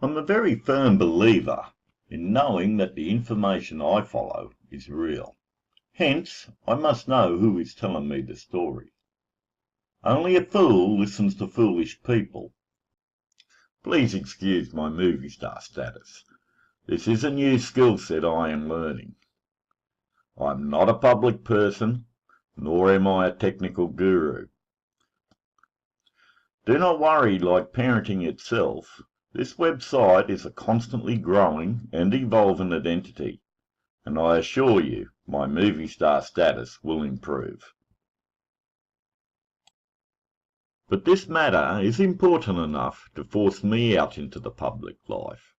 I'm a very firm believer in knowing that the information I follow is real. Hence, I must know who is telling me the story. Only a fool listens to foolish people. Please excuse my movie star status. This is a new skill set I am learning. I'm not a public person, nor am I a technical guru. Do not worry, like parenting itself, this website is a constantly growing and evolving identity, and I assure you my movie star status will improve. But this matter is important enough to force me out into the public life.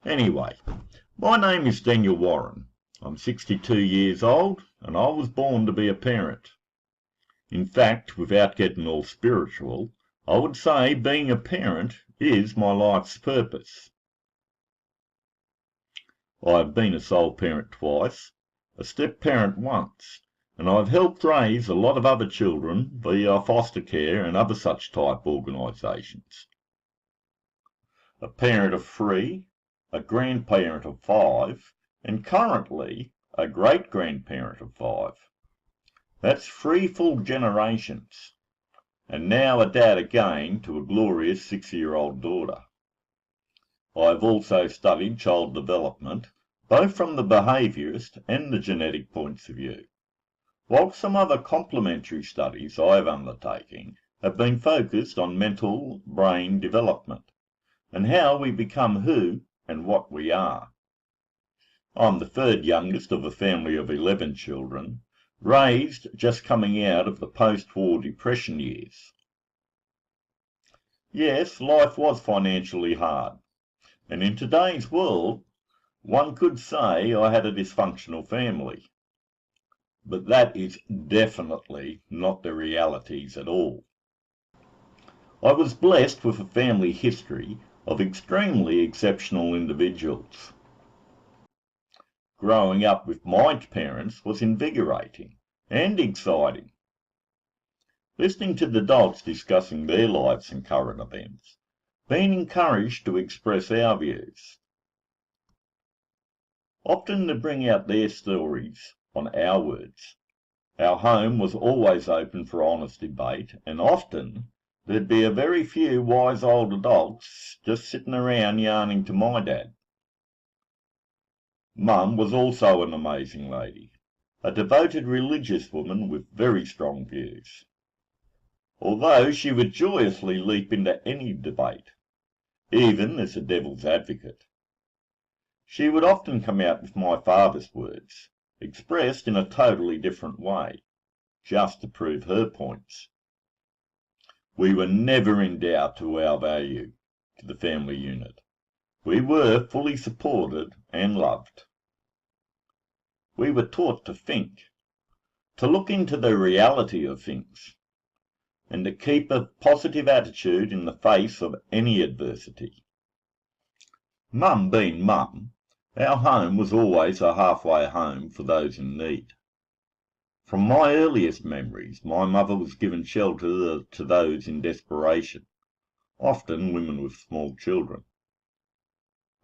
Anyway, my name is Daniel Warren. I'm 62 years old, and I was born to be a parent. In fact, without getting all spiritual, I would say being a parent is my life's purpose. I've been a sole parent twice, a step-parent once, and I've helped raise a lot of other children via foster care and other such type organisations. A parent of 3, a grandparent of 5, and currently a great-grandparent of 5. That's 3 full generations, and now a dad again to a glorious 6-year-old daughter. I've also studied child development, both from the behaviourist and the genetic points of view, while some other complementary studies I've undertaken have been focused on mental brain development, and how we become who and what we are. I'm the 3rd youngest of a family of 11 children, raised just coming out of the post-war depression years. Yes, life was financially hard, and in today's world, one could say I had a dysfunctional family. But that is definitely not the realities at all. I was blessed with a family history of extremely exceptional individuals. Growing up with my parents was invigorating and exciting. Listening to the adults discussing their lives and current events, being encouraged to express our views. Often to bring out their stories on our words. Our home was always open for honest debate, and often there'd be a very few wise old adults just sitting around yarning to my dad. Mum was also an amazing lady, a devoted religious woman with very strong views. Although she would joyously leap into any debate, even as a devil's advocate. She would often come out with my father's words, expressed in a totally different way, just to prove her points. We were never in doubt to our value to the family unit. We were fully supported and loved. We were taught to think, to look into the reality of things, and to keep a positive attitude in the face of any adversity. Mum being mum, our home was always a halfway home for those in need. From my earliest memories, my mother was given shelter to those in desperation, often women with small children.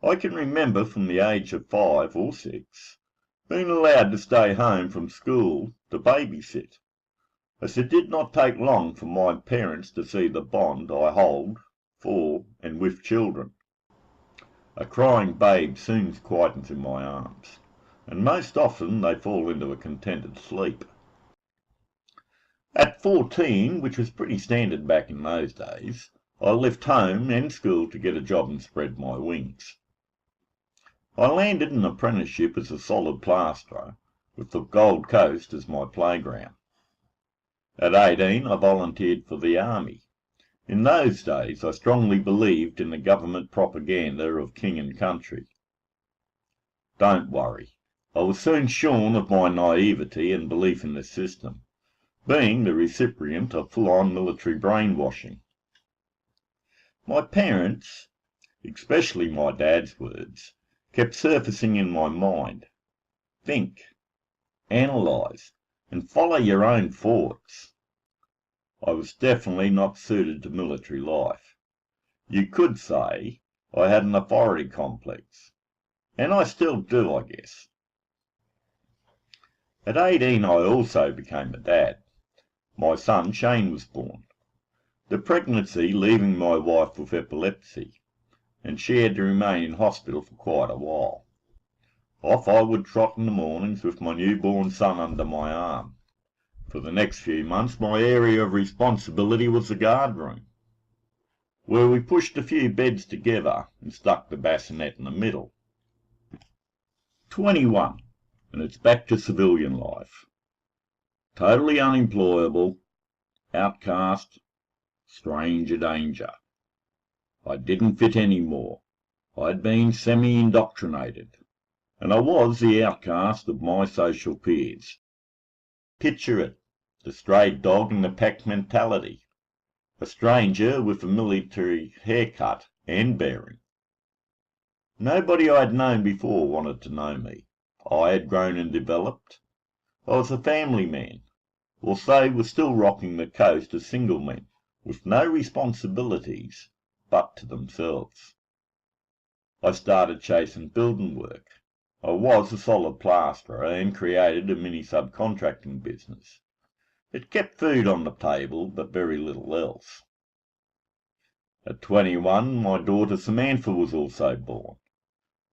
I can remember from the age of 5 or 6, being allowed to stay home from school to babysit, as it did not take long for my parents to see the bond I hold for and with children. A crying babe soon quietens in my arms, and most often they fall into a contented sleep. At 14, which was pretty standard back in those days, I left home and school to get a job and spread my wings. I landed an apprenticeship as a solid plasterer, with the Gold Coast as my playground. At 18, I volunteered for the army. In those days, I strongly believed in the government propaganda of king and country. Don't worry, I was soon shorn of my naivety and belief in the system, being the recipient of full-on military brainwashing. My parents, especially my dad's words, kept surfacing in my mind. Think, analyse, and follow your own thoughts. I was definitely not suited to military life, You could say I had an authority complex, and I still do, I guess. At 18 I also became a dad. My son Shane was born. The pregnancy leaving my wife with epilepsy, and she had to remain in hospital for quite a while. Off I would trot in the mornings with my newborn son under my arm. For the next few months my area of responsibility was the guardroom, where we pushed a few beds together and stuck the bassinet in the middle. 21, and it's back to civilian life. Totally unemployable, outcast, stranger danger. I didn't fit any more. I'd been semi-indoctrinated, and I was the outcast of my social peers. Picture it, the stray dog in the pack mentality. A stranger with a military haircut and bearing. Nobody I had known before wanted to know me. I had grown and developed. I was a family man, whilst they were still rocking the coast as single men, with no responsibilities but to themselves. I started chasing building work. I was a solid plasterer and created a mini subcontracting business. It kept food on the table, but very little else. At 21, my daughter Samantha was also born.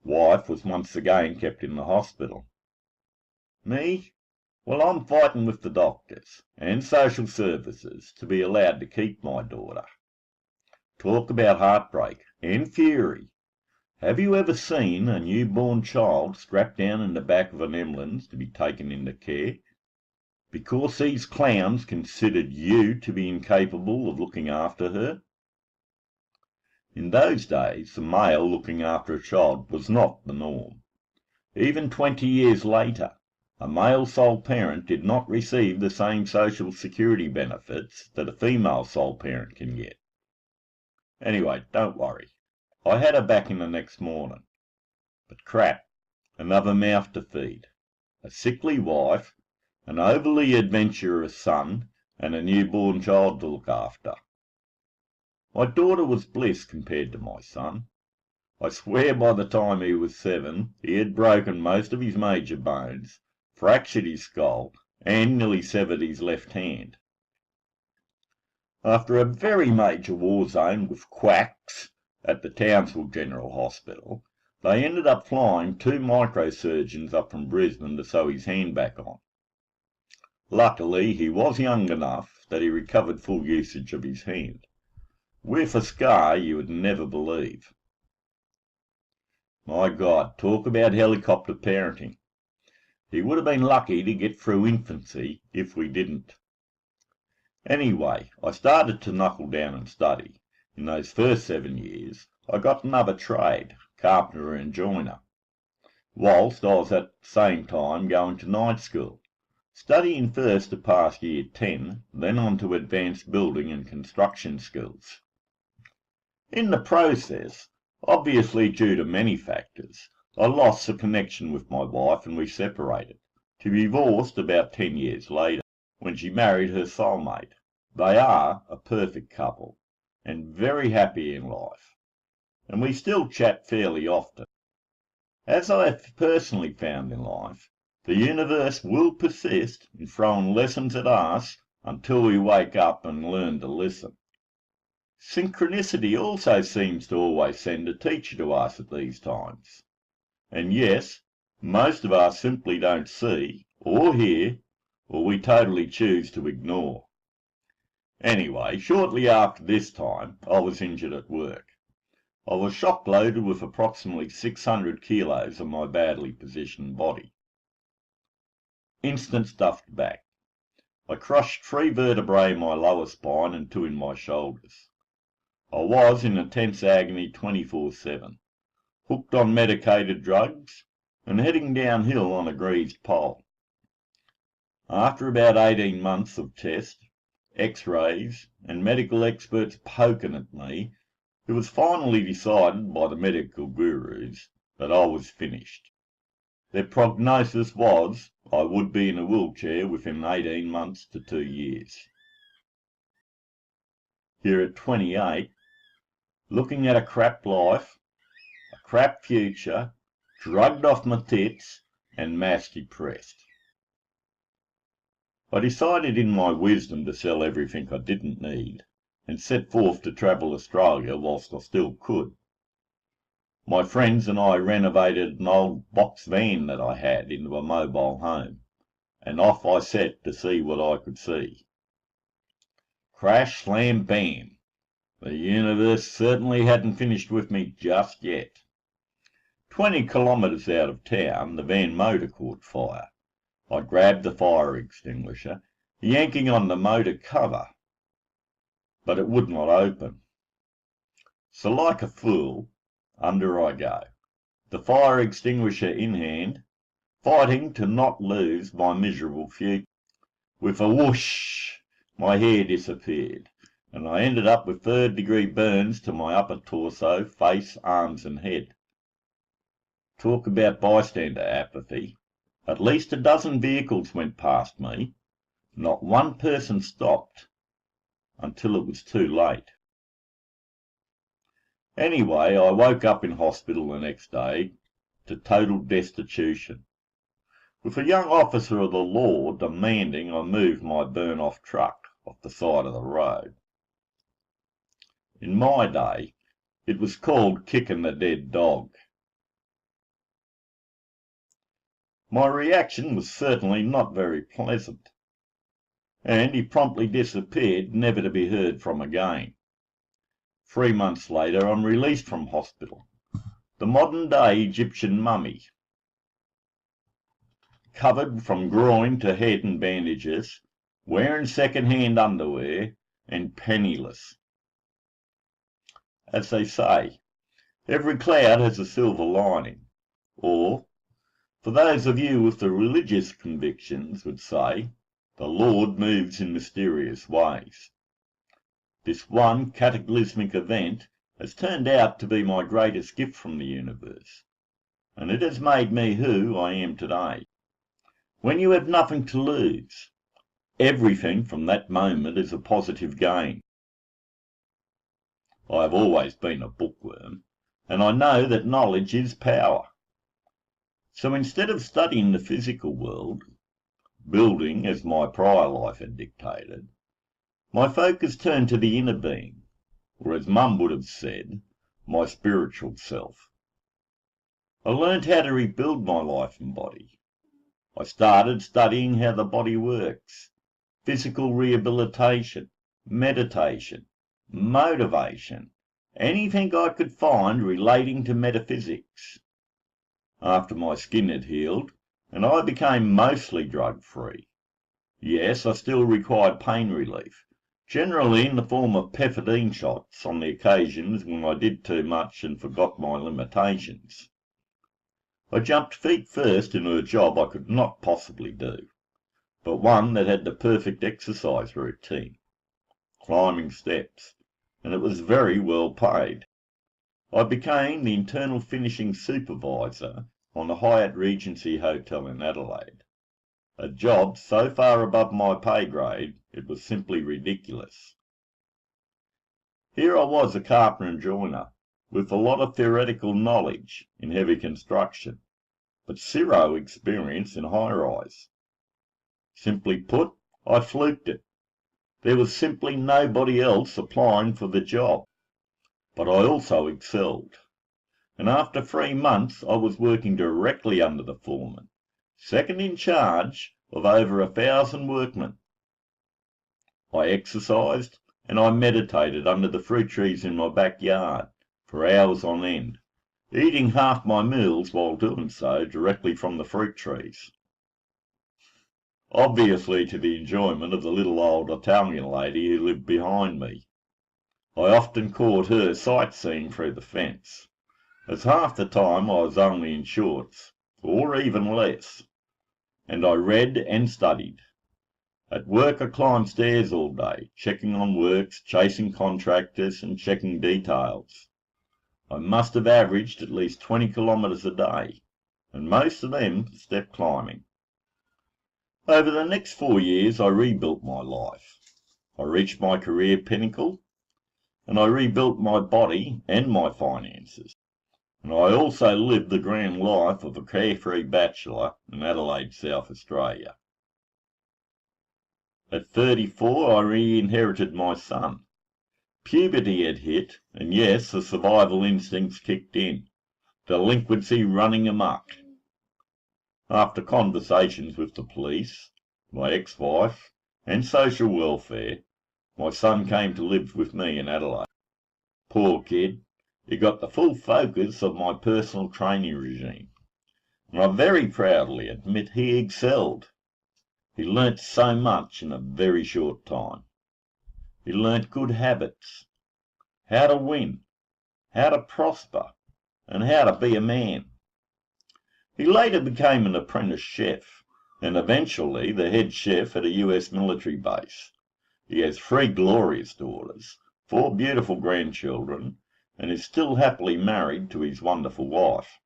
Wife was once again kept in the hospital. Me? Well, I'm fighting with the doctors and social services to be allowed to keep my daughter. Talk about heartbreak and fury. Have you ever seen a newborn child strapped down in the back of an ambulance to be taken into care? Because these clowns considered you to be incapable of looking after her? In those days, the male looking after a child was not the norm. Even 20 years later, a male sole parent did not receive the same social security benefits that a female sole parent can get. Anyway, don't worry. I had her back in the next morning. But crap, another mouth to feed, a sickly wife, an overly adventurous son, and a newborn child to look after. My daughter was bliss compared to my son. I swear by the time he was 7, he had broken most of his major bones, fractured his skull, and nearly severed his left hand. After a very major war zone with quacks at the Townsville General Hospital, they ended up flying 2 microsurgeons up from Brisbane to sew his hand back on. Luckily, he was young enough that he recovered full usage of his hand, with a scar you would never believe. My God, talk about helicopter parenting. He would have been lucky to get through infancy if we didn't. Anyway, I started to knuckle down and study. In those first 7 years, I got another trade, carpenter and joiner, whilst I was at the same time going to night school, studying first to pass year 10, then on to advanced building and construction skills. In the process, obviously due to many factors, I lost the connection with my wife and we separated, to be divorced about 10 years later, when she married her soulmate. They are a perfect couple, and very happy in life, and we still chat fairly often. As I have personally found in life, the universe will persist in throwing lessons at us until we wake up and learn to listen. Synchronicity also seems to always send a teacher to us at these times. And yes, most of us simply don't see or hear, or we totally choose to ignore. Anyway, shortly after this time, I was injured at work. I was shock loaded with approximately 600 kilos on my badly positioned body. Instant stuffed back. I crushed 3 vertebrae in my lower spine and 2 in my shoulders. I was in intense agony 24/7, hooked on medicated drugs, and heading downhill on a greased pole. After about 18 months of tests, x-rays, and medical experts poking at me, it was finally decided by the medical gurus that I was finished. Their prognosis was I would be in a wheelchair within 18 months to 2 years. Here at 28, looking at a crap life, a crap future, drugged off my tits, and mass depressed. I decided in my wisdom to sell everything I didn't need, and set forth to travel Australia whilst I still could. My friends and I renovated an old box van that I had into a mobile home, and off I set to see what I could see. Crash, slam, bam! The universe certainly hadn't finished with me just yet. 20 kilometres out of town, the van motor caught fire. I grabbed the fire extinguisher, yanking on the motor cover, but it would not open. So like a fool, under I go, the fire extinguisher in hand, fighting to not lose my miserable future. With a whoosh, my hair disappeared, and I ended up with third-degree burns to my upper torso, face, arms and head. Talk about bystander apathy. At least a dozen vehicles went past me. Not one person stopped until it was too late. Anyway, I woke up in hospital the next day to total destitution, with a young officer of the law demanding I move my burn-off truck off the side of the road. In my day, it was called kicking the dead dog. My reaction was certainly not very pleasant, and he promptly disappeared, never to be heard from again. 3 months later, I'm released from hospital, the modern-day Egyptian mummy, covered from groin to head in bandages, wearing second-hand underwear, and penniless. As they say, every cloud has a silver lining, or, for those of you with the religious convictions would say, the Lord moves in mysterious ways. This one cataclysmic event has turned out to be my greatest gift from the universe, and it has made me who I am today. When you have nothing to lose, everything from that moment is a positive gain. I have always been a bookworm, and I know that knowledge is power. So instead of studying the physical world, building as my prior life had dictated, my focus turned to the inner being, or as Mum would have said, my spiritual self. I learned how to rebuild my life and body. I started studying how the body works, physical rehabilitation, meditation, motivation, anything I could find relating to metaphysics. After my skin had healed, and I became mostly drug-free. Yes, I still required pain relief, generally in the form of pethidine shots on the occasions when I did too much and forgot my limitations. I jumped feet first into a job I could not possibly do, but one that had the perfect exercise routine, climbing steps, and it was very well paid. I became the internal finishing supervisor on the Hyatt Regency Hotel in Adelaide, a job so far above my pay grade it was simply ridiculous. Here I was, a carpenter and joiner, with a lot of theoretical knowledge in heavy construction, but zero experience in high-rise. Simply put, I fluked it. There was simply nobody else applying for the job, but I also excelled. And after 3 months I was working directly under the foreman, second in charge of over 1,000 workmen. I exercised and I meditated under the fruit trees in my backyard for hours on end, eating half my meals while doing so directly from the fruit trees. Obviously to the enjoyment of the little old Italian lady who lived behind me. I often caught her sightseeing through the fence, as half the time I was only in shorts, or even less, and I read and studied. At work I climbed stairs all day, checking on works, chasing contractors and checking details. I must have averaged at least 20 kilometres a day, and most of them step climbing. Over the next 4 years I rebuilt my life. I reached my career pinnacle, and I rebuilt my body and my finances. And I also lived the grand life of a carefree bachelor in Adelaide, South Australia. At 34, I re-inherited my son. Puberty had hit, and yes, the survival instincts kicked in, delinquency running amok. After conversations with the police, my ex-wife, and social welfare, my son came to live with me in Adelaide. Poor kid, he got the full focus of my personal training regime, and I very proudly admit he excelled. He learnt so much in a very short time. He learnt good habits, how to win, how to prosper, and how to be a man. He later became an apprentice chef, and eventually the head chef at a US military base. He has 3 glorious daughters, 4 beautiful grandchildren, and is still happily married to his wonderful wife.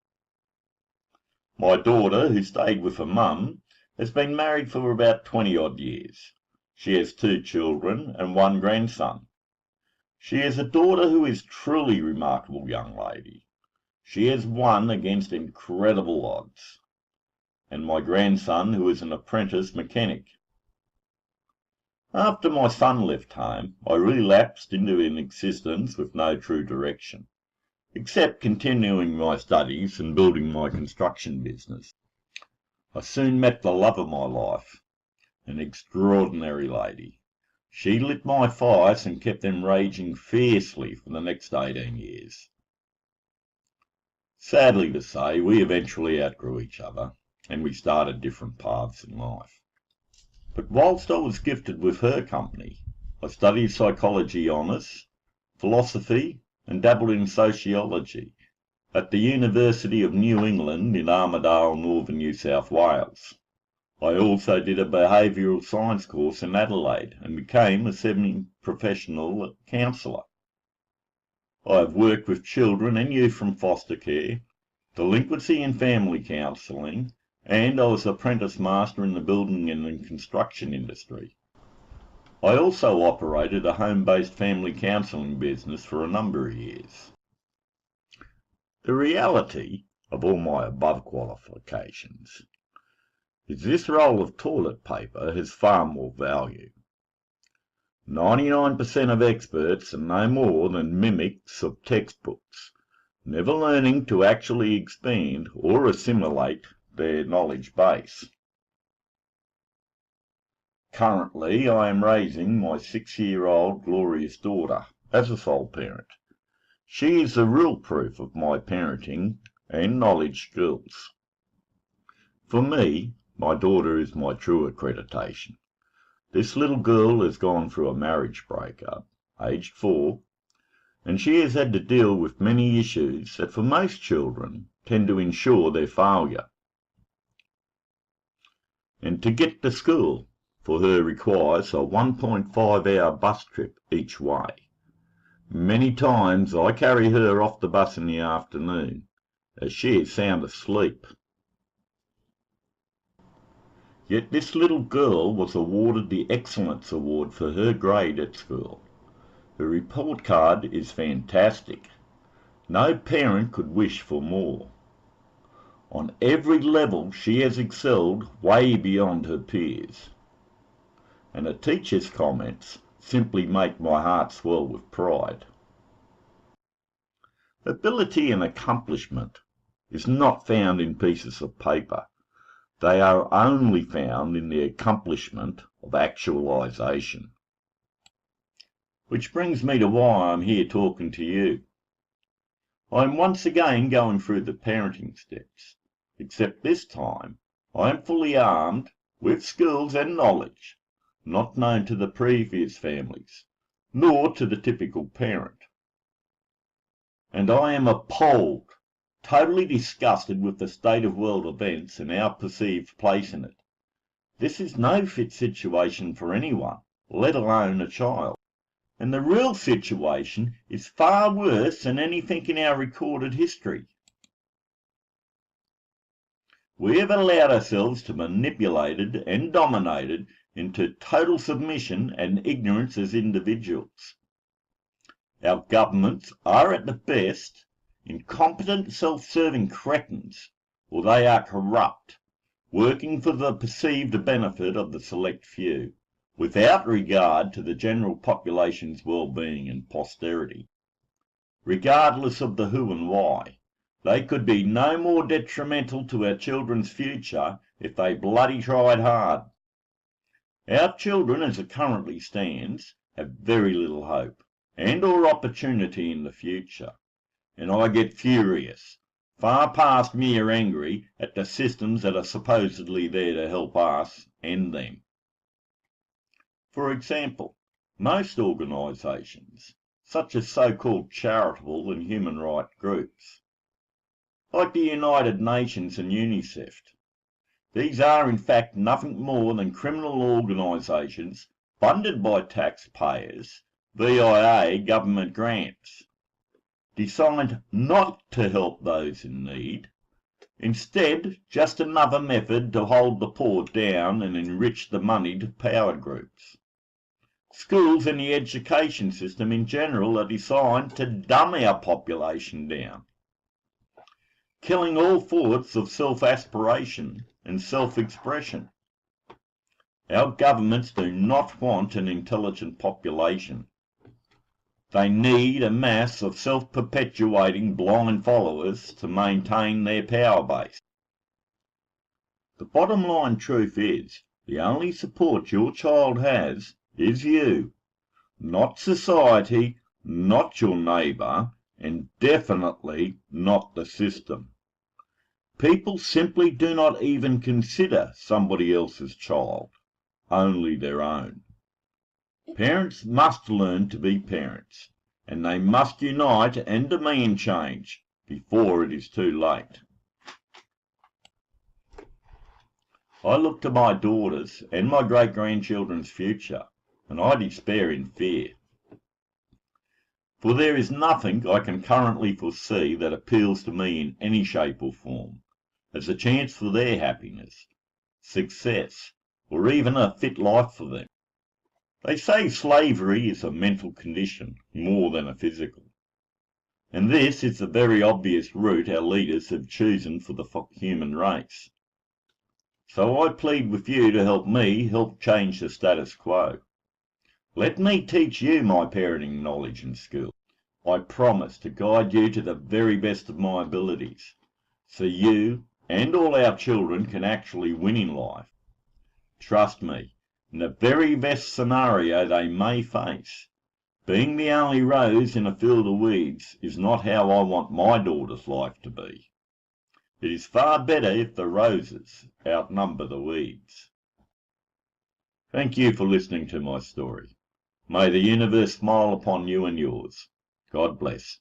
My daughter, who stayed with her mum, has been married for about 20-odd years. She has 2 children and 1 grandson. She is a daughter who is truly remarkable young lady. She has won against incredible odds. And my grandson, who is an apprentice mechanic. After my son left home, I relapsed into an existence with no true direction, except continuing my studies and building my construction business. I soon met the love of my life, an extraordinary lady. She lit my fires and kept them raging fiercely for the next 18 years. Sadly to say, we eventually outgrew each other, and we started different paths in life. But whilst I was gifted with her company, I studied psychology honours, philosophy, and dabbled in sociology at the University of New England in Armidale, northern New South Wales. I also did a behavioural science course in Adelaide and became a semi-professional counsellor. I have worked with children and youth from foster care, delinquency and family counselling, and I was apprentice master in the building and construction industry. I also operated a home-based family counselling business for a number of years. The reality of all my above qualifications is this roll of toilet paper has far more value. 99% of experts are no more than mimics of textbooks, never learning to actually expand or assimilate their knowledge base. Currently, I am raising my 6-year-old glorious daughter as a sole parent. She is the real proof of my parenting and knowledge skills. For me, my daughter is my true accreditation. This little girl has gone through a marriage breakup, aged 4, and she has had to deal with many issues that for most children tend to ensure their failure. And to get to school for her requires a 1.5-hour bus trip each way. Many times I carry her off the bus in the afternoon, as she is sound asleep. Yet this little girl was awarded the Excellence Award for her grade at school. Her report card is fantastic. No parent could wish for more. On every level she has excelled way beyond her peers. And a teacher's comments simply make my heart swell with pride. Ability and accomplishment is not found in pieces of paper. They are only found in the accomplishment of actualization. Which brings me to why I'm here talking to you. I'm once again going through the parenting steps, except this time I am fully armed with skills and knowledge not known to the previous families, nor to the typical parent. And I am appalled, totally disgusted with the state of world events and our perceived place in it. This is no fit situation for anyone, let alone a child. And the real situation is far worse than anything in our recorded history. We have allowed ourselves to be manipulated and dominated into total submission and ignorance as individuals. Our governments are at the best incompetent, self-serving cretins, or they are corrupt, working for the perceived benefit of the select few, without regard to the general population's well-being and posterity. Regardless of the who and why, they could be no more detrimental to our children's future if they bloody tried hard. Our children, as it currently stands, have very little hope and or opportunity in the future, and I get furious, far past mere angry, at the systems that are supposedly there to help us and them. For example, most organisations, such as so-called charitable and human rights groups, like the United Nations and UNICEF, these are in fact nothing more than criminal organisations funded by taxpayers via government grants, designed not to help those in need, instead just another method to hold the poor down and enrich the moneyed power groups. Schools and the education system in general are designed to dumb our population down, killing all thoughts of self-aspiration and self-expression. Our governments do not want an intelligent population. They need a mass of self-perpetuating blind followers to maintain their power base. The bottom line truth is, the only support your child has is you, not society, not your neighbour, and definitely not the system. People simply do not even consider somebody else's child, only their own. Parents must learn to be parents, and they must unite and demand change before it is too late. I look to my daughters and my great-grandchildren's future, and I despair in fear. For there is nothing I can currently foresee that appeals to me in any shape or form as a chance for their happiness, success, or even a fit life for them. They say slavery is a mental condition more than a physical, and this is the very obvious route our leaders have chosen for the human race. So I plead with you to help me help change the status quo. Let me teach you my parenting knowledge and skill. I promise to guide you to the very best of my abilities, so you and all our children can actually win in life. Trust me, in the very best scenario they may face, being the only rose in a field of weeds is not how I want my daughter's life to be. It is far better if the roses outnumber the weeds. Thank you for listening to my story. May the universe smile upon you and yours. God bless.